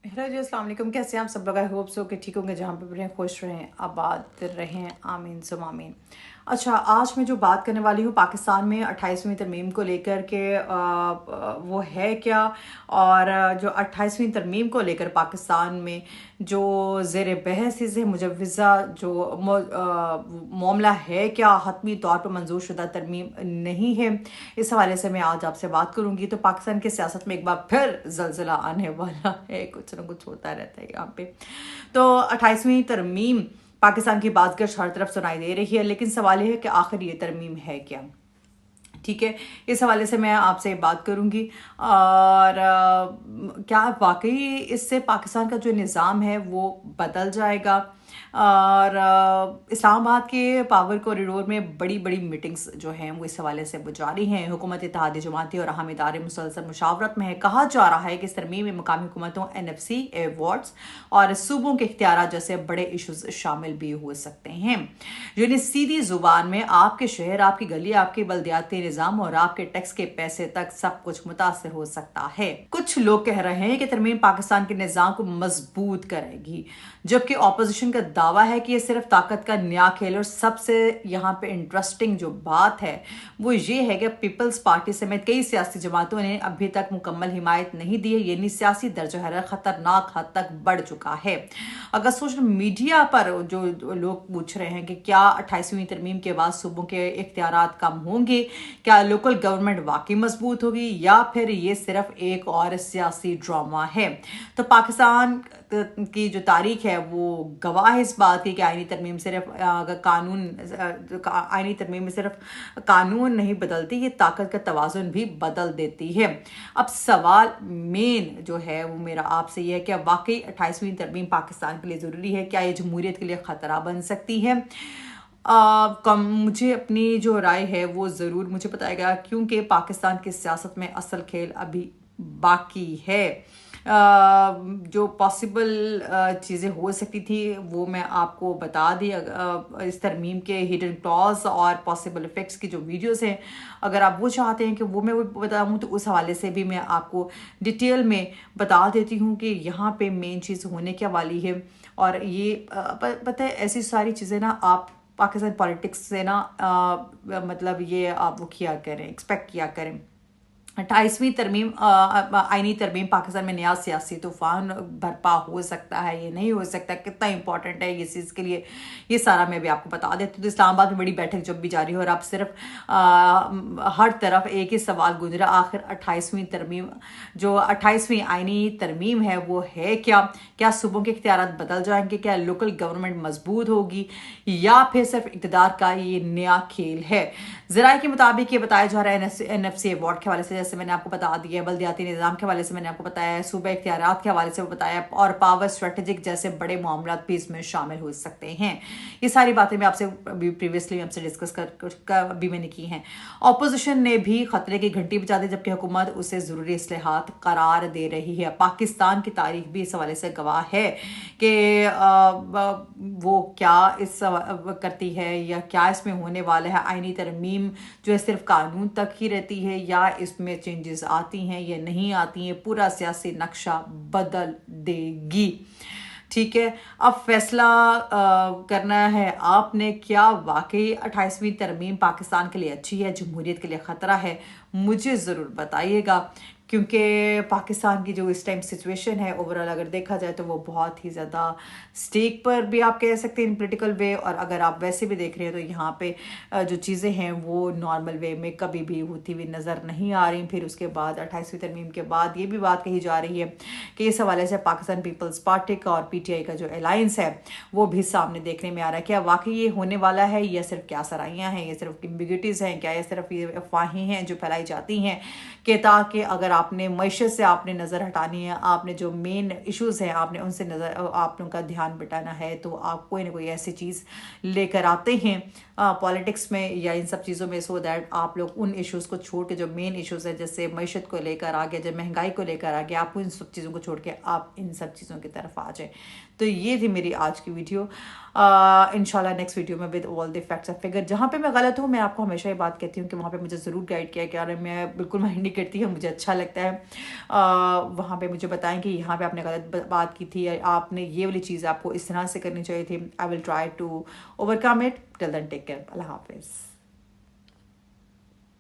Hello जी, अस्सलाम वालेकुम। कैसे हैं आप सब लोग? आई होप सो कि ठीक होंगे, जहाँ पे भी रहें खुश रहें, आबाद रहें, आमीन सुम आमीन। अच्छा, आज मैं जो बात करने वाली हूँ पाकिस्तान में 28वीं तरमीम को लेकर के वो है क्या, और जो 28वीं तरमीम को लेकर पाकिस्तान में जो ज़ेर बहस है मुजवज़ा जो मामला है क्या, हतमी तौर पर मंजूर शुदा तरमीम नहीं है। इस हवाले से मैं आज आपसे बात करूंगी। तो पाकिस्तान की सियासत में एक बार फिर जलजिला आने वाला है, कुछ ना कुछ होता रहता है यहाँ पे। तो 28वीं तरमीम पाकिस्तान की बाज़गश हर तरफ सुनाई दे रही है, लेकिन सवाल ये है कि आखिर ये तरमीम है क्या। ठीक है, इस हवाले से मैं आपसे बात करूंगी। और क्या वाकई इससे पाकिस्तान का जो निज़ाम है वो बदल जाएगा। और इस्लामाबाद के पावर कॉरिडोर में बड़ी बड़ी मीटिंग्स जो हैं वो इस हवाले से वो जारी हैं। हुकूमत इत्तेहादी जमाती और अहम इदारे मुसलसल मुशावरत में है। कहा जा रहा है कि इस तरमीम में मकामी हुकूमतों, NFC, एयरवार्ड्स और सूबों के इख्तियारात जैसे बड़े इशूज शामिल भी हो सकते हैं। यानी सीधी जुबान में आपके शहर, आपकी गली, आपके बल्दियाती निज़ाम और आपके टैक्स के पैसे तक सब कुछ मुतासर हो सकता है। कुछ लोग कह रहे हैं कि तरमीम पाकिस्तान के निज़ाम को मजबूत करेगी, जबकि ऑपोजिशन का दावा है कि ये सिर्फ ताकत का नया खेल। और सबसे यहाँ पे इंटरेस्टिंग जो बात है वो ये है कि पीपल्स पार्टी समेत कई सियासी जमातों ने अभी तक मुकम्मल हिमायत नहीं दी है। यानी सियासी दर्जा हरारत खतरनाक हद तक बढ़ चुका है। अगर सोशल मीडिया पर जो लोग पूछ रहे हैं कि क्या 28वीं तरमीम के बाद सूबों के इख्तियारात कम होंगे, क्या लोकल गवर्नमेंट वाकई मजबूत होगी, या फिर ये सिर्फ एक और सियासी ड्रामा है। तो पाकिस्तान की जो तारीख है वो गवाह है इस बात की कि आईनी तरमीम सिर्फ आईनी तरमीम में सिर्फ कानून नहीं बदलती, ये ताकत का तवाज़ुन भी बदल देती है। अब सवाल मेन जो है वो मेरा आपसे ये है कि वाकई 28वीं तरमीम पाकिस्तान के लिए ज़रूरी है? क्या ये जमहूरियत के लिए ख़तरा बन सकती है? मुझे अपनी जो राय है वो ज़रूर मुझे बताएगा, क्योंकि पाकिस्तान की सियासत में असल खेल अभी बाकी है। जो पॉसिबल चीज़ें हो सकती थी वो मैं आपको बता दी। इस तरमीम के हिडन क्लॉज और पॉसिबल इफ़ेक्ट्स की जो वीडियोस हैं, अगर आप वो चाहते हैं कि वो मैं वो बताऊँ तो उस हवाले से भी मैं आपको डिटेल में बता देती हूँ कि यहाँ पे मेन चीज़ होने क्या वाली है। और ये पता है, ऐसी सारी चीज़ें ना आप पाकिस्तान पॉलिटिक्स से ना मतलब ये आप वो किया करें, एक्सपेक्ट किया करें। 28वीं तरमीम आईनी तरमीम पाकिस्तान में नया सियासी तूफान बर्पा हो सकता है, ये नहीं हो सकता, कितना इंपॉर्टेंट है ये चीज़ के लिए, ये सारा मैं भी आपको बता देती हूँ। तो इस्लामाबाद में बड़ी बैठक जब भी जारी हो और अब सिर्फ हर तरफ एक ही सवाल गूंज रहा, आखिर 28वीं तरमीम जो 28वीं आईनी तरमीम है वो है क्या। क्या सूबों के इख्तियारात बदल जाएंगे, क्या लोकल गवर्नमेंट मजबूत होगी, या फिर सिर्फ इक़्तिदार का ये नया खेल है। ज़राए के मुताबिक ये बताया जा रहा है NFC एयरवार्ड के हवाले से, जैसे मैंने आपको बता दिया, बल्दियाती निज़ाम के हवाले से मैंने आपको बताया है, सूबे इख्तियारात के हवाले से वो बताया, और पावर स्ट्रेटेजिक जैसे बड़े मामला भी इसमें शामिल हो सकते हैं। ये सारी बातें मैं आपसे प्रीवियसली आपसे डिस्कस कर भी मैंने की हैं। अपोजिशन ने भी खतरे की घंटी बजा दी, जबकि हुकूमत उसे ज़रूरी इस्लाहात करार दे रही है। पाकिस्तान की तारीख भी इस हवाले से गवाह है कि वो क्या इस करती है, या क्या इसमें होने वाला है। आईनी तरमीम जो है सिर्फ कानून तक ही रहती है, या इसमें चेंजेस आती हैं या नहीं आती हैं, पूरा सियासी नक्शा बदल देगी। ठीक है, अब फैसला करना है आपने, क्या वाकई 28वीं तरमीम पाकिस्तान के लिए अच्छी है, जमहूरियत के लिए ख़तरा है। मुझे ज़रूर बताइएगा, क्योंकि पाकिस्तान की जो इस टाइम सिचुएशन है ओवरऑल अगर देखा जाए तो वो बहुत ही ज़्यादा स्टेक पर भी आप कह सकते हैं इन पोलिटिकल वे, और अगर आप वैसे भी देख रहे हैं तो यहाँ पे जो चीज़ें हैं वो नॉर्मल वे में कभी भी होती हुई नज़र नहीं आ रही। फिर उसके बाद 28वीं तरमीम के बाद ये भी बात कही जा रही है कि इस हवाले से पाकिस्तान पीपल्स पार्टी का और PTI का जो अलायंस है वो भी सामने देखने में आ रहा है। क्या वाकई ये होने वाला है, या सिर्फ क्या सराइयाँ हैं, ये सिर्फ एम्बिग्युइटीज़ हैं, क्या ये सिर्फ ये अफवाहें हैं जो फैलाई जाती हैं कि ताकि अगर आपने मैशत से आपने नज़र हटानी है, आपने जो मेन इश्यूज़ हैं आपने उनसे नज़र आप लोगों का ध्यान बटाना है, तो आप कोई ना कोई ऐसी चीज़ लेकर आते हैं पॉलिटिक्स में या इन सब चीज़ों में, सो दैट आप लोग उन इश्यूज़ को छोड़ के जो मेन इश्यूज़ है जैसे मैशत को लेकर आ गया, जब महंगाई को लेकर आ गया, आप उन सब चीज़ों को छोड़ के आप इन सब चीज़ों की तरफ आ जाए। तो ये थी मेरी आज की वीडियो। इंशाल्लाह नेक्स्ट वीडियो में with all the facts and figure. जहाँ पे मैं गलत हूँ मैं आपको हमेशा ये बात कहती हूँ कि वहाँ पे मुझे ज़रूर गाइड किया, मैं बिल्कुल माइंड नहीं करती है, मुझे अच्छा लगे لگتا ہے وہاں پہ مجھے بتائیں کہ یہاں پہ آپ نے غلط بات کی تھی، آپ نے یہ والی چیز آپ کو اس طرح سے کرنی چاہیے تھی. I will try to overcome it. Till then take care. اللہ حافظ.